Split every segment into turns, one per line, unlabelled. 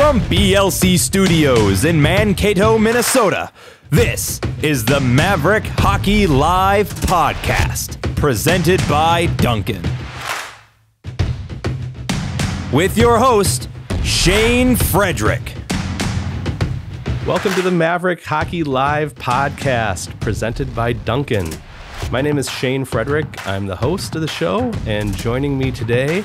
From BLC Studios in Mankato, Minnesota, this is the Maverick Hockey Live podcast, presented by Dunkin. With your host, Shane Frederick.
Welcome to the Maverick Hockey Live podcast, presented by Dunkin. My name is Shane Frederick. I'm the host of the show, and joining me today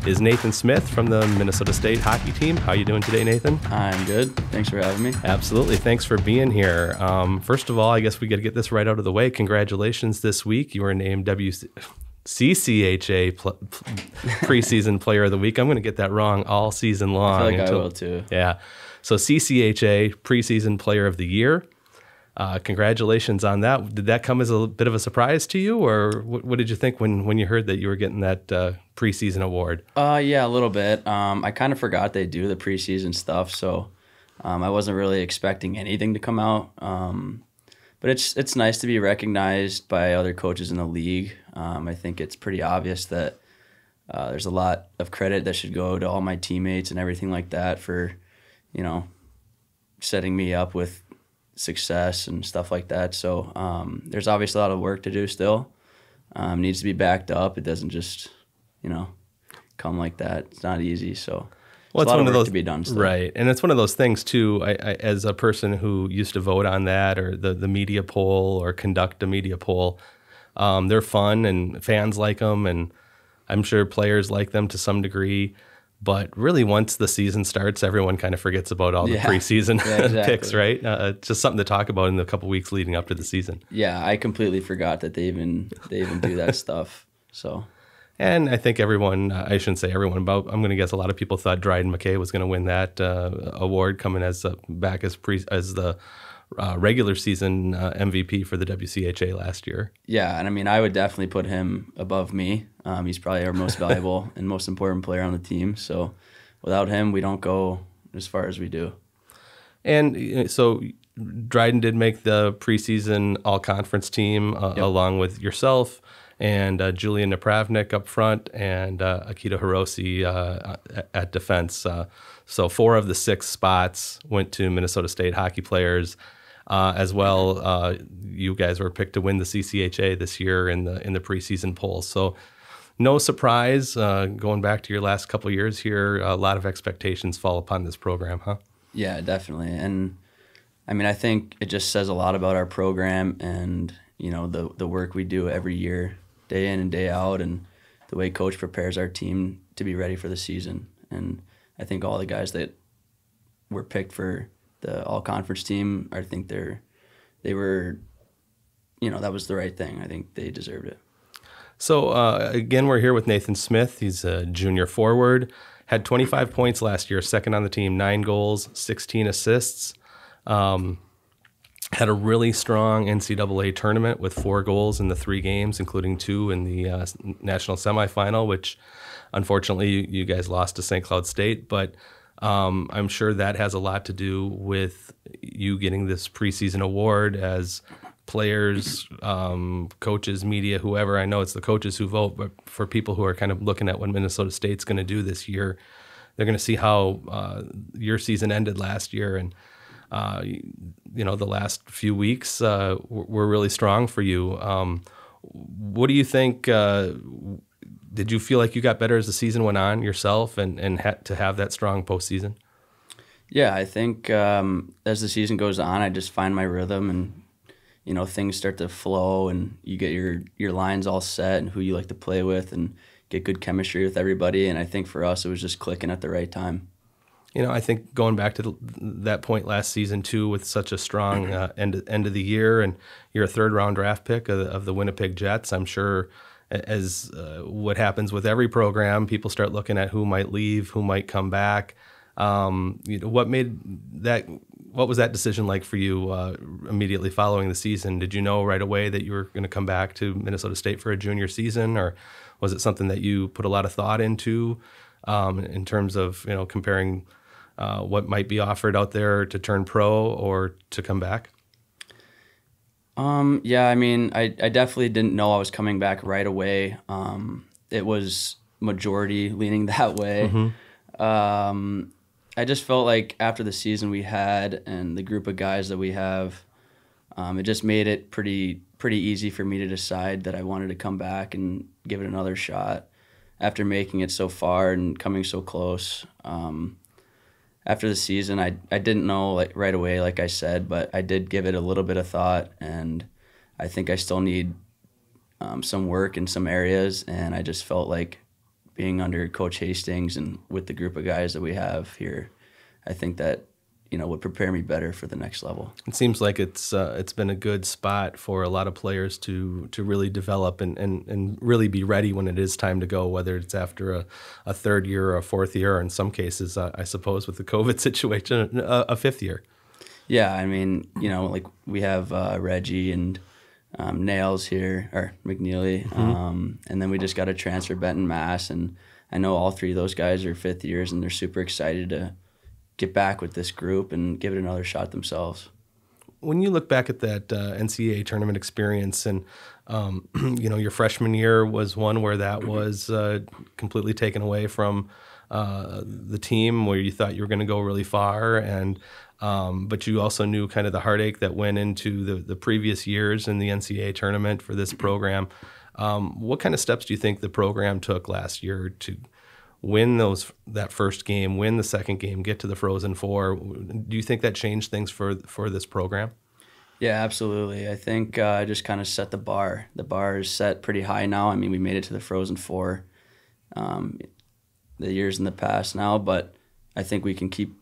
is Nathan Smith from the Minnesota State hockey team. How you doing today, Nathan?
I'm good. Thanks for having me.
Absolutely. Thanks for being here. First of all, I guess we got to get this right out of the way. Congratulations this week. You were named CCHA Preseason Player of the Week. I'm going to get that wrong all season long.
I feel like I will too.
Yeah. So CCHA Preseason Player of the Year. Congratulations on that. Did that come as a bit of a surprise to you, or what did you think when you heard that you were getting that preseason award?
Yeah, a little bit. I kind of forgot they do the preseason stuff, so I wasn't really expecting anything to come out. But it's nice to be recognized by other coaches in the league. I think it's pretty obvious that there's a lot of credit that should go to all my teammates and everything like that for, setting me up with success and stuff like that. So there's obviously a lot of work to do still. Needs to be backed up. It doesn't just, come like that. It's not easy. So
well,
it's a lot of work to be done still.
Right. And it's one of those things too, I as a person who used to vote on that or the media poll or conduct a media poll, they're fun and fans like them, and I'm sure players like them to some degree. But really, once the season starts, everyone kind of forgets about all the preseason picks, right? It's just something to talk about in the couple weeks leading up to the season.
Yeah, I completely forgot that they even do that stuff. So,
and I think everyone, I shouldn't say everyone, but I'm going to guess a lot of people thought Dryden McKay was going to win that award, coming as back as the regular season MVP for the WCHA last year.
Yeah, and I would definitely put him above me. He's probably our most valuable and most important player on the team. So without him, we don't go as far as we do.
And so Dryden did make the preseason all-conference team along with yourself and Julian Napravnik up front and Akita Hiroshi at defense. So 4 of the 6 spots went to Minnesota State hockey players. As well, you guys were picked to win the CCHA this year in the preseason poll. So no surprise, going back to your last couple of years here, a lot of expectations fall upon this program, huh?
Yeah, definitely. And I think it just says a lot about our program and, the work we do every year, day in and day out, and the way Coach prepares our team to be ready for the season. And I think all the guys that were picked for the all-conference team, I think they were, that was the right thing. I think they deserved it.
So, again, we're here with Nathan Smith. He's a junior forward, had 25 points last year, second on the team, 9 goals, 16 assists. Had a really strong NCAA tournament with 4 goals in the 3 games, including 2 in the national semifinal, which unfortunately you guys lost to St. Cloud State. But I'm sure that has a lot to do with you getting this preseason award as players, coaches, media, whoever. I know it's the coaches who vote, but for people who are kind of looking at what Minnesota State's going to do this year, they're going to see how your season ended last year. And, the last few weeks were really strong for you. What do you think? Did you feel like you got better as the season went on yourself and had to have that strong postseason?
Yeah, I think as the season goes on, I just find my rhythm and, things start to flow and you get your lines all set and who you like to play with and get good chemistry with everybody. And I think for us, it was just clicking at the right time.
I think going back to that point last season, too, with such a strong end of the year, and you're a third-round draft pick of the Winnipeg Jets, I'm sure as what happens with every program, people start looking at who might leave, who might come back. What was that decision like for you immediately following the season? Did you know right away that you were going to come back to Minnesota State for a junior season, or was it something that you put a lot of thought into in terms of comparing what might be offered out there to turn pro or to come back?
Yeah, I definitely didn't know I was coming back right away. It was majority leaning that way. Mm-hmm. I just felt like after the season we had and the group of guys that we have, it just made it pretty easy for me to decide that I wanted to come back and give it another shot after making it so far and coming so close. After the season, I didn't know like right away, like I said, but I did give it a little bit of thought, and I think I still need some work in some areas, and I just felt like being under Coach Hastings and with the group of guys that we have here, I think that would prepare me better for the next level.
It seems like it's been a good spot for a lot of players to really develop and really be ready when it is time to go, whether it's after a third year or a fourth year, or in some cases, I suppose with the COVID situation, a fifth year.
Yeah, I mean, like we have Reggie and Nails here, or McNeely, and then we just got a transfer, Benton Mass, and I know all three of those guys are fifth years, and they're super excited to get back with this group and give it another shot themselves.
When you look back at that NCAA tournament experience, and your freshman year was one where that was completely taken away from the team, where you thought you were going to go really far, and but you also knew kind of the heartache that went into the previous years in the NCAA tournament for this program. What kind of steps do you think the program took last year to win that first game, win the second game, get to the Frozen Four? Do you think that changed things for this program?
Yeah, absolutely. I think I just kind of set the bar. The bar is set pretty high now. I mean, we made it to the Frozen Four the years in the past now, but I think we can keep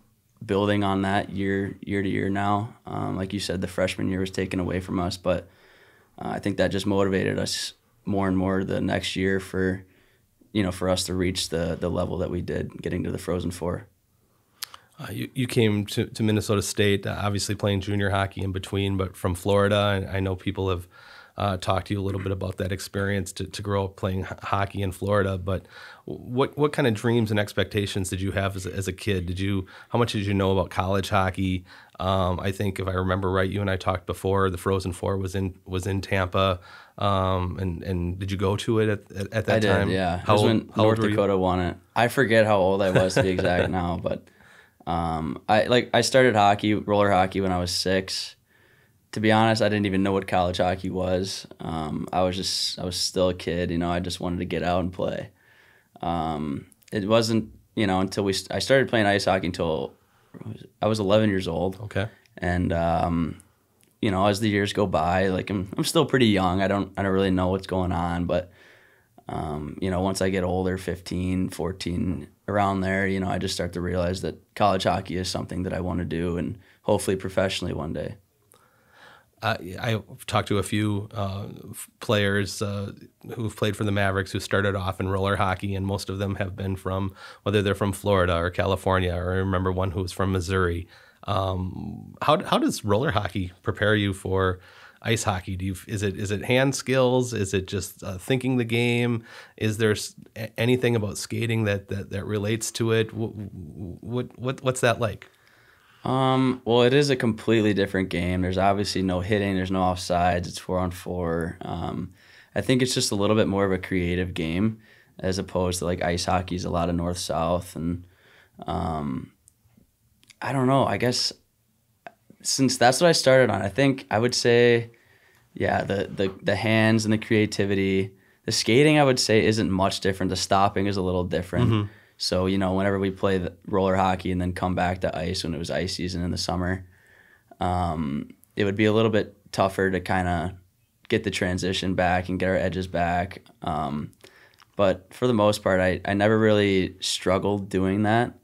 building on that year to year now. Like you said, the freshman year was taken away from us, but I think that just motivated us more and more the next year for us to reach the level that we did, getting to the Frozen Four.
You came to Minnesota State, obviously playing junior hockey in between, but from Florida. I know people have talked to you a little bit about that experience to grow up playing hockey in Florida. But what kind of dreams and expectations did you have as a kid? How much did you know about college hockey? I think if I remember right, you and I talked before. The Frozen Four was in Tampa. And did you go to it at that time?
I did, yeah. How when North Dakota won it. I forget how old I was to be exact now, but I started roller hockey when I was 6. To be honest, I didn't even know what college hockey was. I was still a kid, I just wanted to get out and play. It wasn't, until I started playing ice hockey until I was 11 years old.
Okay.
And as the years go by, like I'm still pretty young. I don't really know what's going on, but once I get older, 15, 14, around there, I just start to realize that college hockey is something that I want to do, and hopefully professionally one day.
I've talked to a few players who've played for the Mavericks who started off in roller hockey, and most of them have been whether they're from Florida or California, or I remember one who was from Missouri. How does roller hockey prepare you for ice hockey? Is it hand skills? Is it just thinking the game? Is there anything about skating that relates to it? What's that like?
Well, it is a completely different game. There's obviously no hitting. There's no offsides. It's 4-on-4. I think it's just a little bit more of a creative game as opposed to like ice hockey is a lot of north-south. And I don't know. I guess since that's what I started on, I think I would say, yeah, the hands and the creativity. The skating, I would say, isn't much different. The stopping is a little different. Mm-hmm. So, whenever we play the roller hockey and then come back to ice when it was ice season in the summer, it would be a little bit tougher to kind of get the transition back and get our edges back. But for the most part, I never really struggled doing that.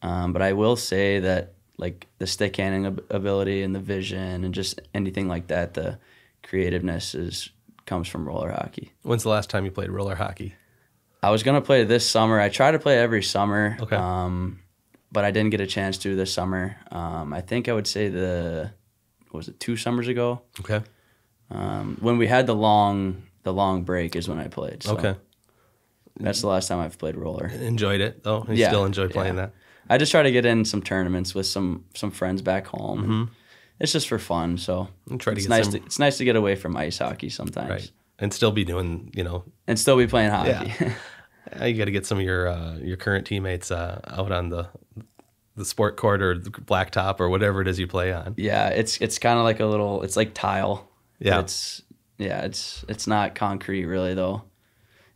But I will say that, like, the stick handling ability and the vision and just anything like that, the creativeness comes from roller hockey.
When's the last time you played roller hockey?
I was going to play this summer. I try to play every summer,
okay.
But I didn't get a chance to this summer. I think I would say 2 summers ago?
Okay.
When we had the long break is when I played. So
okay.
That's the last time I've played roller.
Enjoyed it, though? You
yeah,
still enjoy playing that?
I just try to get in some tournaments with some friends back home.
Mm-hmm.
It's just for fun, so
it's
nice to get away from ice hockey sometimes.
Right. And still be doing,
and still be playing hockey.
Yeah. You got to get some of your current teammates out on the sport court or the blacktop or whatever it is you play on.
Yeah, it's kind of like it's like tile.
Yeah.
It's not concrete really though.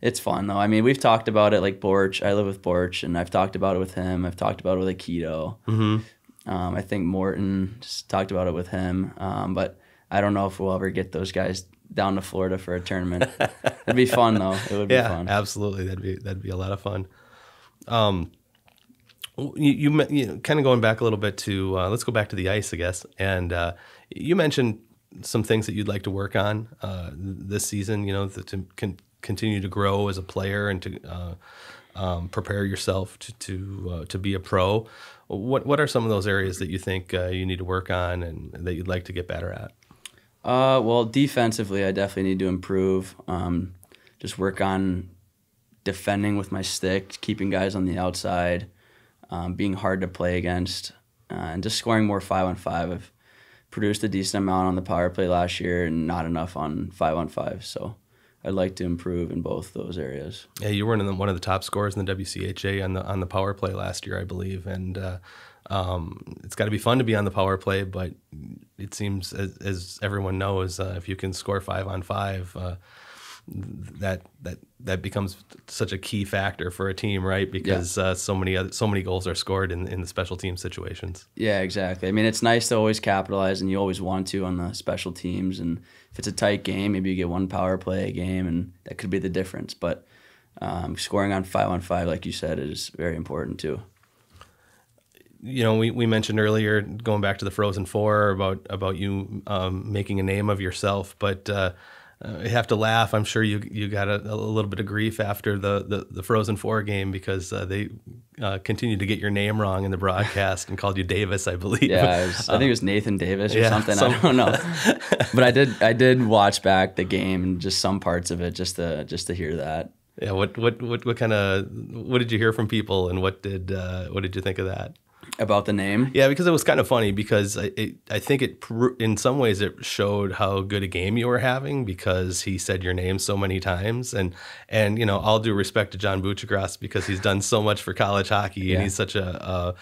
It's fun though. I mean, we've talked about it like Borch. I live with Borch, and I've talked about it with him. I've talked about it with Aikido. I think Morton just talked about it with him. But I don't know if we'll ever get those guys down to Florida for a tournament. It'd be fun though. It would be fun.
Absolutely. That'd be a lot of fun. You kind of going back a little bit to let's go back to the ice, I guess. And you mentioned some things that you'd like to work on this season. To continue to grow as a player and to prepare yourself to be a pro. What are some of those areas that you think you need to work on and that you'd like to get better at?
Well, defensively, I definitely need to improve. Just work on defending with my stick, keeping guys on the outside, being hard to play against, and just scoring more 5-on-5. I've produced a decent amount on the power play last year and not enough on 5-on-5. So I'd like to improve in both those areas. Yeah,
you were one of the top scorers in the WCHA on the power play last year, I believe, and it's got to be fun to be on the power play. But it seems, as everyone knows, if you can score 5-on-5, that becomes such a key factor for a team, right? Because so many goals are scored in the special team situations.
Yeah, exactly. I mean, it's nice to always capitalize, and you always want to on the special teams. And if it's a tight game, maybe you get one power play a game, and that could be the difference. But scoring on 5-on-5, like you said, is very important too.
We mentioned earlier, going back to the Frozen Four, about you making a name of yourself, but I have to laugh. I'm sure you got a little bit of grief after the Frozen Four game because they continued to get your name wrong in the broadcast and called you Davis, I believe.
Yeah, I think it was Nathan Davis or something. I don't know, but I did watch back the game and just some parts of it just to hear that.
Yeah, what did you hear from people, and what did you think of that?
About the name?
Yeah, because it was kind of funny because I think in some ways it showed how good a game you were having because he said your name so many times. And all due respect to John Buchagras because he's done so much for college hockey and he's such a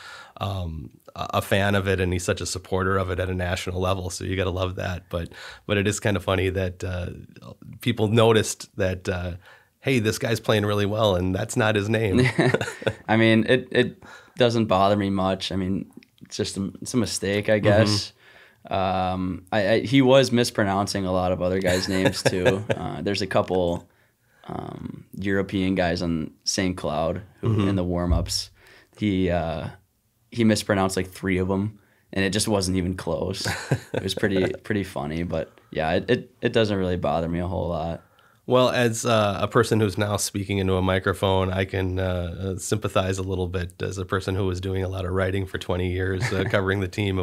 fan of it and he's such a supporter of it at a national level. So you got to love that. But it is kind of funny that people noticed that, hey, this guy's playing really well and that's not his name.
I mean, it doesn't bother me much. I mean, it's a mistake, I guess. He was mispronouncing a lot of other guys' names too. There's a couple European guys on St. Cloud who in the warm-ups, he mispronounced like 3 of them, and it just wasn't even close. It was pretty funny, but yeah, it doesn't really bother me a whole lot.
Well, as a person who's now speaking into a microphone, I can sympathize a little bit. As a person who was doing a lot of writing for 20 years, covering the team,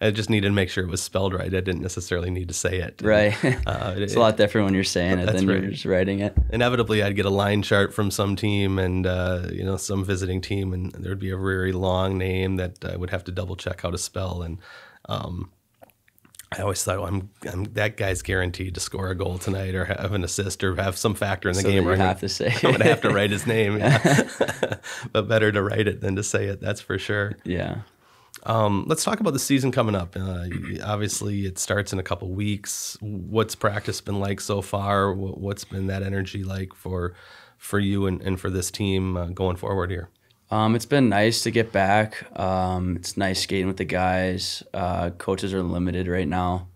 I just needed to make sure it was spelled right. I didn't necessarily need to say it.
Right. It's a lot different when you're saying it than you're just writing it.
Inevitably, I'd get a line chart from some team and some visiting team, and there'd be a very long name that I would have to double check how to spell. And I always thought, I'm that guy's guaranteed to score a goal tonight or have an assist or have some factor in the game.
I'm going
to have to write his name. Yeah. But better to write it than to say it, that's for sure.
Yeah.
Let's talk about the season coming up. Obviously, it starts in a couple weeks. What's practice been like so far? What's been that energy like for you and for this team going forward here?
It's been nice to get back. It's nice skating with the guys. Coaches are limited right now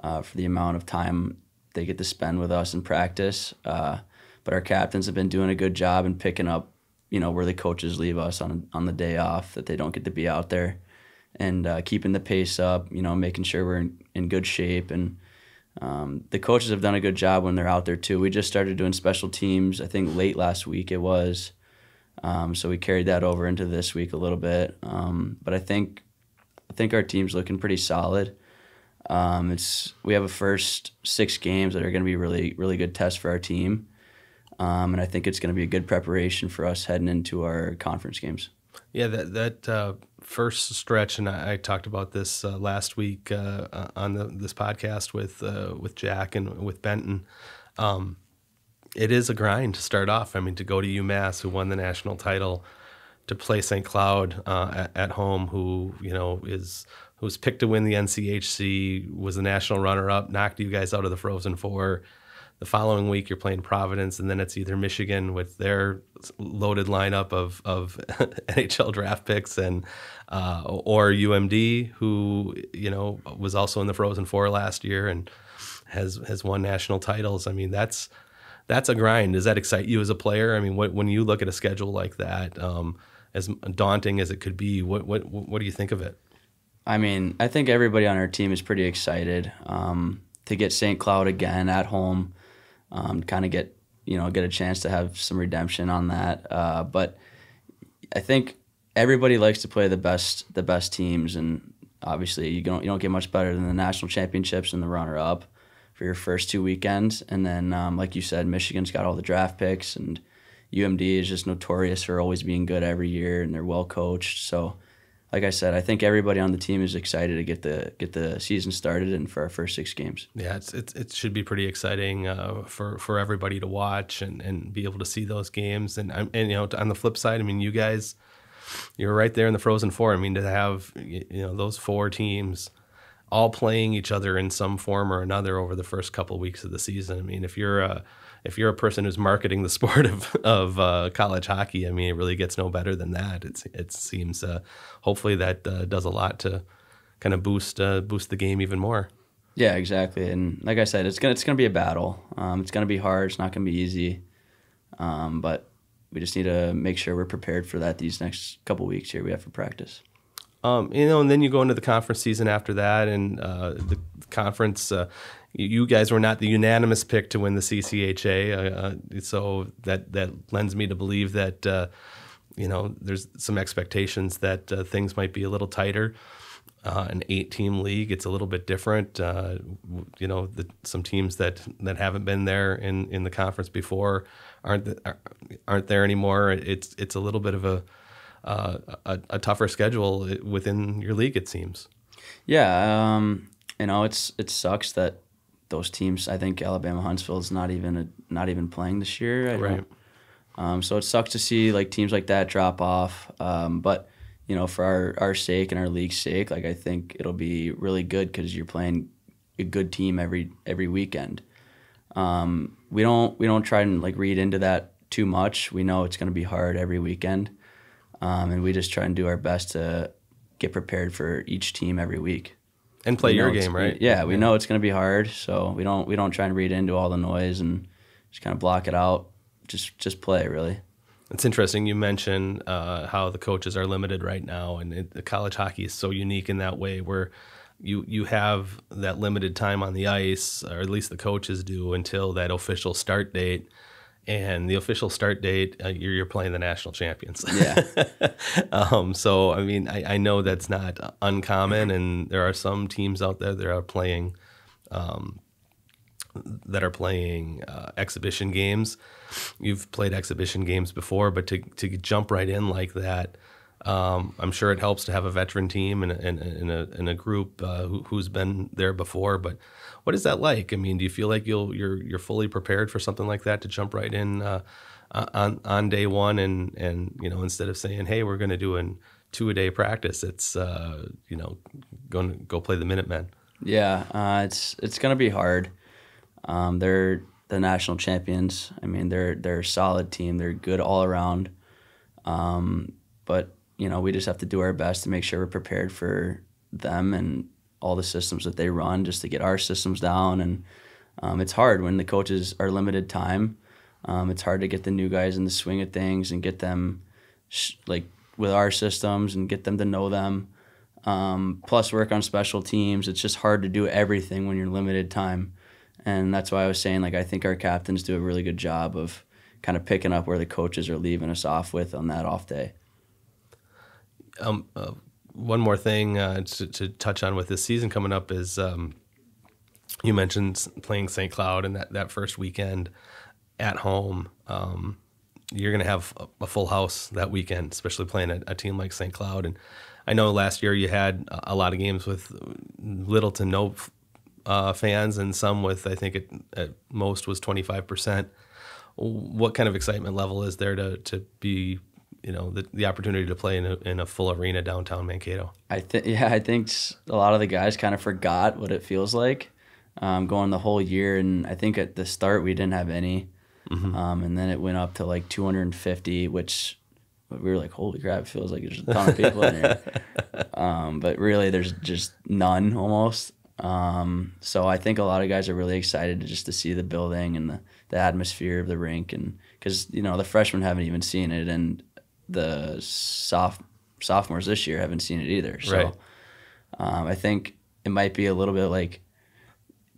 for the amount of time they get to spend with us in practice. But our captains have been doing a good job in picking up, where the coaches leave us on the day off that they don't get to be out there, and keeping the pace up. Making sure we're in good shape. And the coaches have done a good job when they're out there too. We just started doing special teams. I think late last week it was. So we carried that over into this week a little bit, but I think our team's looking pretty solid. We have a first 6 games that are going to be really, really good tests for our team, and I think it's going to be a good preparation for us heading into our conference games.
Yeah, that first stretch, and I talked about this last week on this podcast with Jack and with Benton. It is a grind to start off. I mean, to go to UMass, who won the national title, to play St. Cloud at home, who who's picked to win the NCHC, was the national runner-up, knocked you guys out of the Frozen Four. The following week, you're playing Providence, and then it's either Michigan with their loaded lineup of NHL draft picks, and or UMD, who was also in the Frozen Four last year and has won national titles. I mean, that's a grind. Does that excite you as a player? I mean, when you look at a schedule like that, as daunting as it could be, what do you think of it?
I mean, I think everybody on our team is pretty excited to get St. Cloud again at home. Kind of get a chance to have some redemption on that. But I think everybody likes to play the best teams, and obviously you don't get much better than the national championships and the runner-up for your first 2 weekends. And then, like you said, Michigan's got all the draft picks, and UMD is just notorious for always being good every year, and they're well coached. So, like I said, I think everybody on the team is excited to get the season started and for our first 6 games.
Yeah, it should be pretty exciting for everybody to watch and be able to see those games. And on the flip side, I mean, you guys, you're right there in the Frozen Four. I mean, to have those 4 teams all playing each other in some form or another over the first couple of weeks of the season. I mean, if you're a person who's marketing the sport of college hockey, I mean, it really gets no better than that. It seems hopefully that does a lot to kind of boost the game even more.
Yeah, exactly. And like I said, it's gonna be a battle. It's gonna be hard. It's not gonna be easy. But we just need to make sure we're prepared for that these next couple weeks here we have for practice.
And then you go into the conference season after that, and the conference. You guys were not the unanimous pick to win the CCHA, so that lends me to believe that there's some expectations that things might be a little tighter. An 8-team league, it's a little bit different. Some teams that haven't been there in the conference before aren't there anymore. It's a little bit of a tougher schedule within your league, it seems.
Yeah, it sucks that those teams. I think Alabama Huntsville is not even playing this year.
Right.
So it sucks to see like teams like that drop off. But for our sake and our league's sake, like I think it'll be really good because you're playing a good team every weekend. We don't try and like read into that too much. We know it's going to be hard every weekend, and we just try and do our best to get prepared for each team every week.
And play your game, right?
Yeah, we know it's going to be hard, so we don't try and read into all the noise and just kind of block it out. Just play, really.
It's interesting you mention how the coaches are limited right now, and the college hockey is so unique in that way where you have that limited time on the ice, or at least the coaches do, until that official start date. And the official start date, you're playing the national champions.
Yeah.
So, I mean, I know that's not uncommon, and there are some teams out there that are playing exhibition games. You've played exhibition games before, but to jump right in like that, I'm sure it helps to have a veteran team and a group who's been there before. But what is that like? I mean, do you feel like you're fully prepared for something like that to jump right in on day one, and instead of saying, hey, we're going to do a 2-a-day practice, it's going to go play the Minutemen?
Yeah, it's going to be hard. They're the national champions. I mean, they're a solid team. They're good all around. But we just have to do our best to make sure we're prepared for them and all the systems that they run, just to get our systems down. And it's hard when the coaches are limited time. It's hard to get the new guys in the swing of things and get them with our systems and get them to know them. Plus work on special teams. It's just hard to do everything when you're limited time. And that's why I was saying, I think our captains do a really good job of kind of picking up where the coaches are leaving us off with on that off day.
One more thing to touch on with this season coming up is you mentioned playing St. Cloud and that first weekend at home. You're going to have a full house that weekend, especially playing a team like St. Cloud. And I know last year you had a lot of games with little to no fans, and some with, I think at most was 25%. What kind of excitement level is there to be the opportunity to play in a full arena downtown Mankato.
I think a lot of the guys kind of forgot what it feels like going the whole year, and I think at the start we didn't have any, and then it went up to like 250, which we were like, holy crap, it feels like there's a ton of people in here. But really there's just none almost. So I think a lot of guys are really excited to see the building and the atmosphere of the rink, and because the freshmen haven't even seen it, and the sophomores this year haven't seen it either. So
right.
I think it might be a little bit like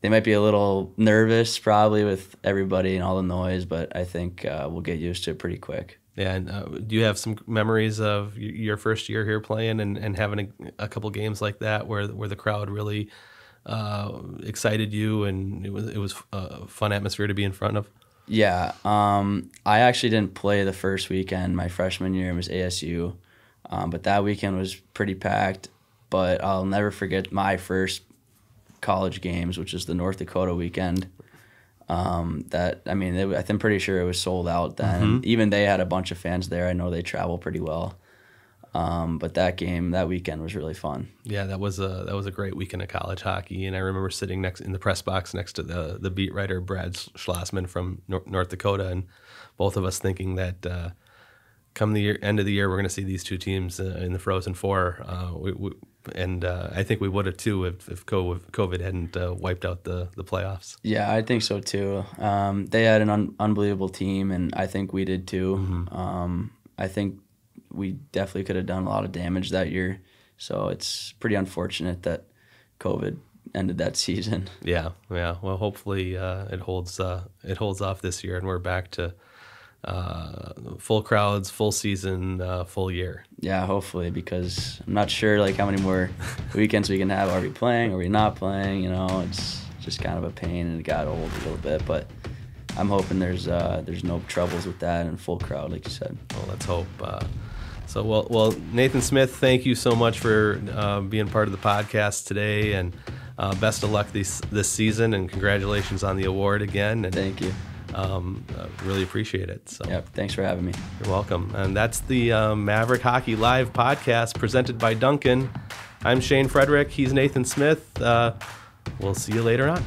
they might be a little nervous probably with everybody and all the noise, but I think we'll get used to it pretty quick.
Yeah, and do you have some memories of your first year here playing and having a couple games like that where the crowd really excited you, and it was a fun atmosphere to be in front of?
Yeah, I actually didn't play the first weekend. My freshman year was ASU, but that weekend was pretty packed. But I'll never forget my first college games, which is the North Dakota weekend. I'm pretty sure it was sold out then.
Mm-hmm.
Even they had a bunch of fans there. I know they travel pretty well. But that weekend was really fun.
Yeah, that was a great weekend of college hockey, and I remember sitting in the press box next to the beat writer Brad Schlossman from North Dakota, and both of us thinking that come the end of the year we're going to see these two teams in the Frozen Four. I think we would have too if COVID hadn't wiped out the playoffs.
Yeah, I think so too. They had an unbelievable team, and I think we did too.
Mm-hmm.
I think we definitely could have done a lot of damage that year. So it's pretty unfortunate that COVID ended that season.
Yeah. Well, hopefully it holds off this year, and we're back to full crowds, full season, full year.
Yeah, hopefully, because I'm not sure like how many more weekends we can have. Are we playing? Are we not playing? It's just kind of a pain, and it got old a little bit. But I'm hoping there's no troubles with that and full crowd, like you said.
Well, let's hope. Well, Nathan Smith, thank you so much for being part of the podcast today, and best of luck this season, and congratulations on the award again. And
thank you.
Really appreciate it. So.
Yep, thanks for having me.
You're welcome. And that's the Maverick Hockey Live podcast presented by Dunkin. I'm Shane Frederick. He's Nathan Smith. We'll see you later on.